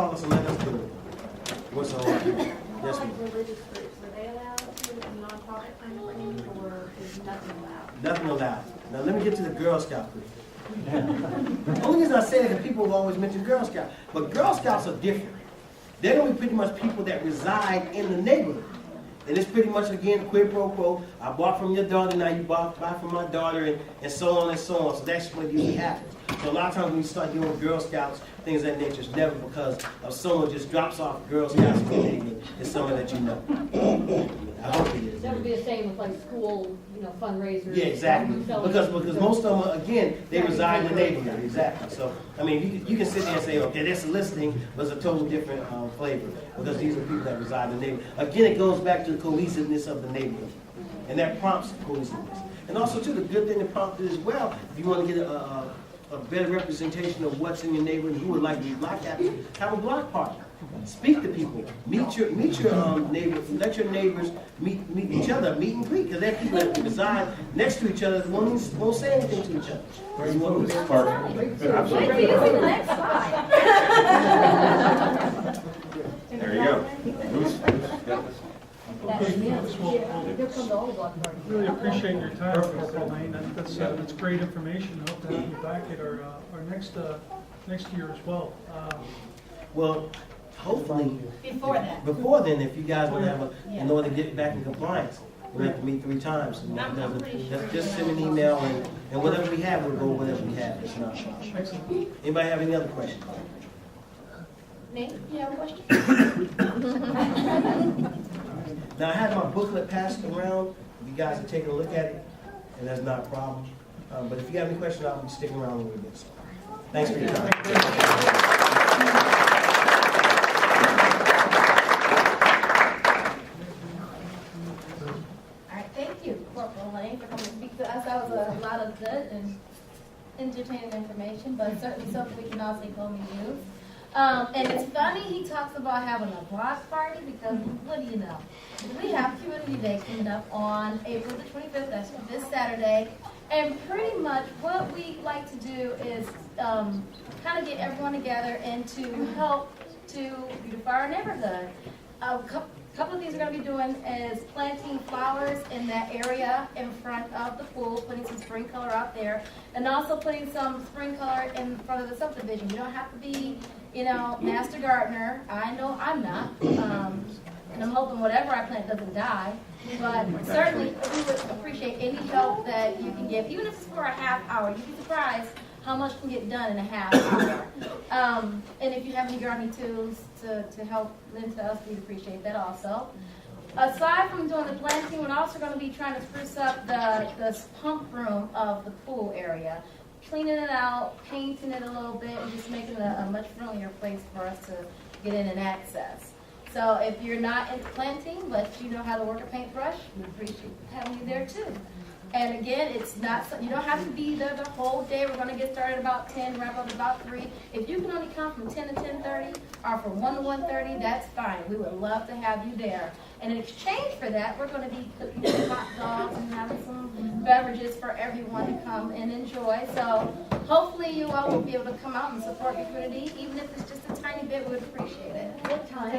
Call us and let us do it. What's all right? Yes, Like ma'am. religious groups, are they allowed to, non-profit kind of thing, or is nothing allowed? Nothing allowed. Now let me get to the Girl Scout group. The only reason I say that is people have always mentioned Girl Scouts, but Girl Scouts are different. They're going to be pretty much people that reside in the neighborhood. And it's pretty much, again, quid pro quo. I bought from your daughter, now you buy from my daughter, and so on and so on. So that's what usually happens. So a lot of times when you start doing Girl Scouts, things of that nature, it's never because of someone just drops off Girl Scouts in the neighborhood. It's someone that you know. I hope it is. That would be the same with like school, fundraisers. Yeah, exactly. Because most of them, again, they reside in the neighborhood. Exactly. So, I mean, you can sit there and say, okay, that's a listing, but it's a total different flavor because these are people that reside in the neighborhood. Again, it goes back to the cohesiveness of the neighborhood, and that prompts cohesiveness. And also, too, the good thing that prompted as well, if you want to get a better representation of what's in your neighborhood and who would like to be block captured, have a block party. Speak to people. Meet your neighbors. Let your neighbors meet each other. Meet and greet, because they're people that reside next to each other that won't say anything to each other. Very well, this part. Absolutely. The next slide. There you go. Who's got this? Here come the old block party. Really appreciate your time, Corporal Lane. That's great information. Hope to have you back at our next year as well. Well, hopefully, before then, if you guys want to have in order to get back in compliance, we have to meet 3 times. Just send an email, and whatever we have, we'll go with whatever we have. It's not a problem. Excellent. Anybody have any other questions? Nate, you have a question? Now, I had my booklet passed around. If you guys are taking a look at it, and that's not a problem. But if you have any questions, I'll be sticking around a little bit. So, thanks for your time. Thank you, Corporal Lane, for coming to speak to us. That was a lot of good and entertaining information, but certainly something we can all take home and use. And it's funny he talks about having a block party because what do you know? We have Community Day coming up on April the 25th, that's this Saturday. And pretty much what we like to do is kind of get everyone together and to help to beautify our neighborhood. A couple of things we're going to be doing is planting flowers in that area in front of the pool, putting some spring color out there, and also putting some spring color in front of the subdivision. You don't have to be, master gardener. I know I'm not. And I'm hoping whatever I plant doesn't die. But certainly we would appreciate any help that you can give, even if it's for a half hour. You'd be surprised how much can get done in a half hour. And if you have any gardening tools to help lend to us, we'd appreciate that also. Aside from doing the planting, we're also going to be trying to spruce up the pump room of the pool area. Cleaning it out, painting it a little bit, and just making it a much friendlier place for us to get in and access. So if you're not into planting, but you know how to work a paintbrush, we appreciate having you there too. And again, it's not, you don't have to be there the whole day. We're going to get started about 10, wrap up about 3. If you can only come from 10 to 10:30 or from 1 to 1:30, that's fine. We would love to have you there. And in exchange for that, we're going to be cooking some hot dogs and having some beverages for everyone to come and enjoy. So hopefully you all will be able to come out and support your community. Even if it's just a tiny bit, we would appreciate it. What time?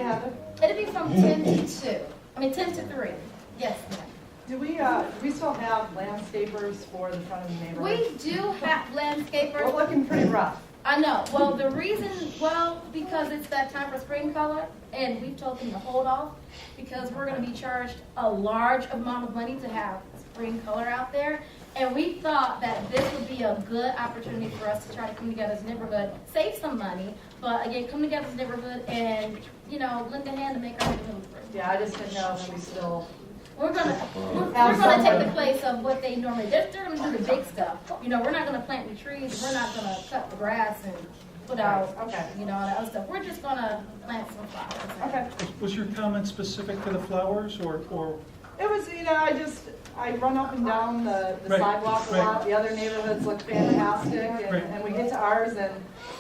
It'll be from 10 to 3. Yes, ma'am. Do we still have landscapers for the front of the neighborhood? We do have landscapers. We're looking pretty rough. I know. Well, because it's that time for spring color, and we've told them to hold off because we're going to be charged a large amount of money to have spring color out there. And we thought that this would be a good opportunity for us to try to come together as a neighborhood, save some money, but again, come together as a neighborhood and, lend a hand to make our neighborhood great. Yeah, I just didn't know if we still. We're gonna take the place of what they normally. They're gonna do the big stuff. We're not gonna plant the trees. We're not gonna cut the grass and put out, all that other stuff. We're just gonna plant some flowers. Okay. Was your comment specific to the flowers or? It was, I run up and down the Right, sidewalk a right. lot. The other neighborhoods look fantastic, Right. and we get to ours, and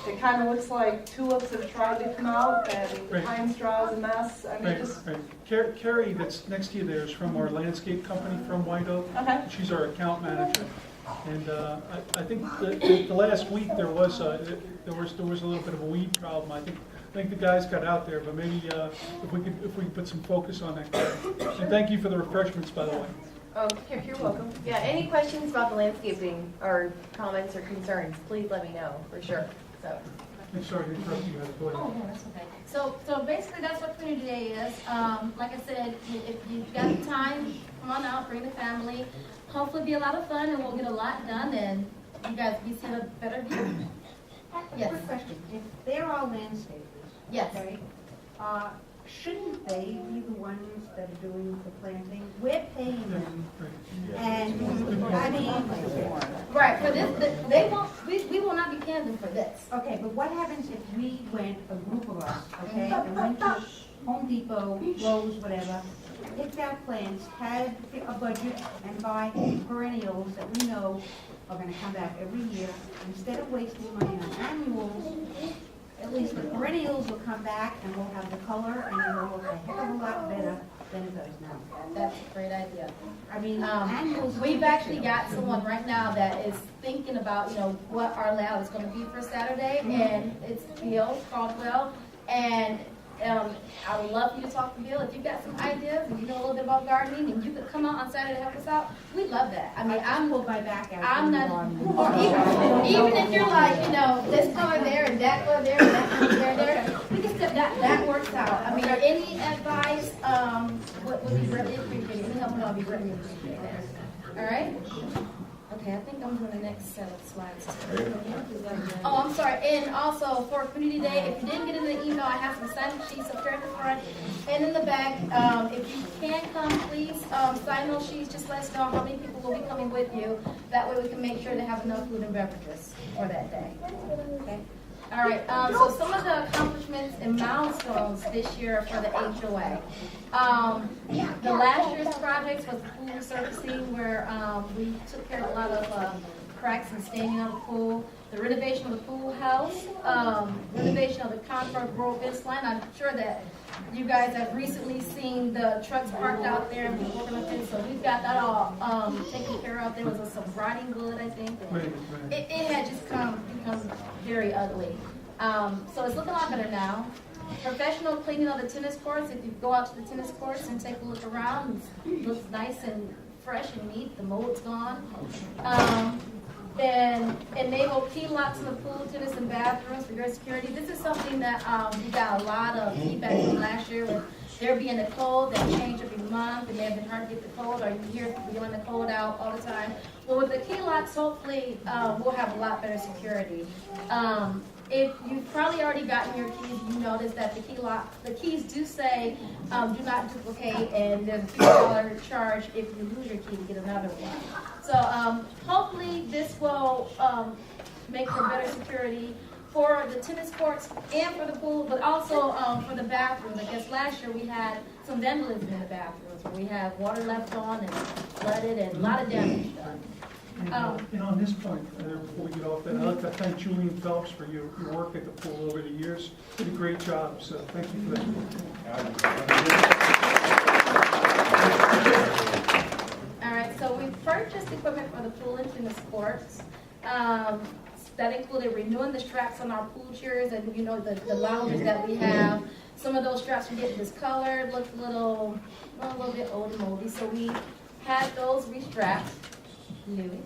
it kind of looks like tulips have tried to come out, and Right. pine straw's a mess. I mean, Right. Carrie, that's next to you there, is from our landscape company from White Oak. Okay. She's our account manager. And I think the last week there was a little bit of a weed problem. I think I think the guys got out there, but maybe if we could put some focus on that. And thank you for the refreshments, by the way. Oh, you're welcome. Yeah, any questions about the landscaping or comments or concerns, please let me know, for sure. So, I'm sorry to interrupt you, Heather. Go ahead. Oh, no, that's okay. So basically, that's what Community Day is. Like I said, if you've got the time, come on out, bring the family. Hopefully, be a lot of fun, and we'll get a lot done, and you guys will see a better view. Yes. Quick question, if they're all landscapers, Yes. okay, shouldn't they be the ones that are doing the planting? We're paying them, and, I mean, Right. For this, they won't. We will not be paying them for this. okay, but what happens if we went, a group of us, okay, and went to Home Depot, Lowe's, whatever, picked out plants, had a budget, and buy perennials that we know are gonna come back every year, instead of wasting money on annuals, at least the perennials will come back and we'll have the color and it'll look a heck of a lot better than it does now. That's a great idea. I mean, annuals. We've actually got someone right now that is thinking about, what our layout is going to be for Saturday, and it's Bill Caldwell, and I would love for you to talk to Bill. If you've got some ideas and you know a little bit about gardening and you could come out on Saturday to help us out, we'd love that. I mean, I'm pulled my back out. I'm not, or even if you're like, this color there and that color there and that color there, we can step that works out. I mean, any advice would be really appreciated. Any help would all be really appreciated. All right? Okay, I think I'm doing the next set of slides. Oh, I'm sorry. And also for Community Day, if you didn't get in the email, I have some sign sheets up here at the front and in the back. If you can come, please sign those sheets. Just let us know how many people will be coming with you. That way we can make sure to have enough food and beverages for that day. Okay. All right. So some of the accomplishments and milestones this year for the HOA. The last year's projects was pool surfacing, where we took care of a lot of cracks and staining on the pool. The renovation of the pool house, renovation of the Concord Rural Fence line. I'm sure that you guys have recently seen the trucks parked out there and we're working on it. So we've got that all taken care of. There was some rotting wood, I think. It had just become very ugly. So it's looking a lot better now. Professional cleaning of the tennis courts. If you go out to the tennis courts and take a look around, it looks nice and fresh and neat. The mold's gone. And enable key locks in the pool, tennis, and bathrooms for your security. This is something that we got a lot of feedback from last year with there being a code that changed every month. It may have been hard to get the code, or you hear people yelling the code out all the time. Well, with the key locks, hopefully we'll have a lot better security. If you've probably already gotten your keys, you notice that the keys do say do not duplicate, and there's a $50 charge if you lose your key to get another one. So hopefully this will make for better security for the tennis courts and for the pool, but also for the bathrooms. I guess last year we had some vandalism in the bathrooms where we had water left on and flooded and a lot of damage done. And on this point, before we get off that, I'd like to thank Julian Phelps for your work at the pool over the years. Did a great job, so thank you for that. All right, so we purchased equipment for the pool and tennis courts. That included renewing the straps on our pool chairs and, the lounges that we have. Some of those straps were getting discolored, looked a little bit old and moldy, so we had those restrapped. New.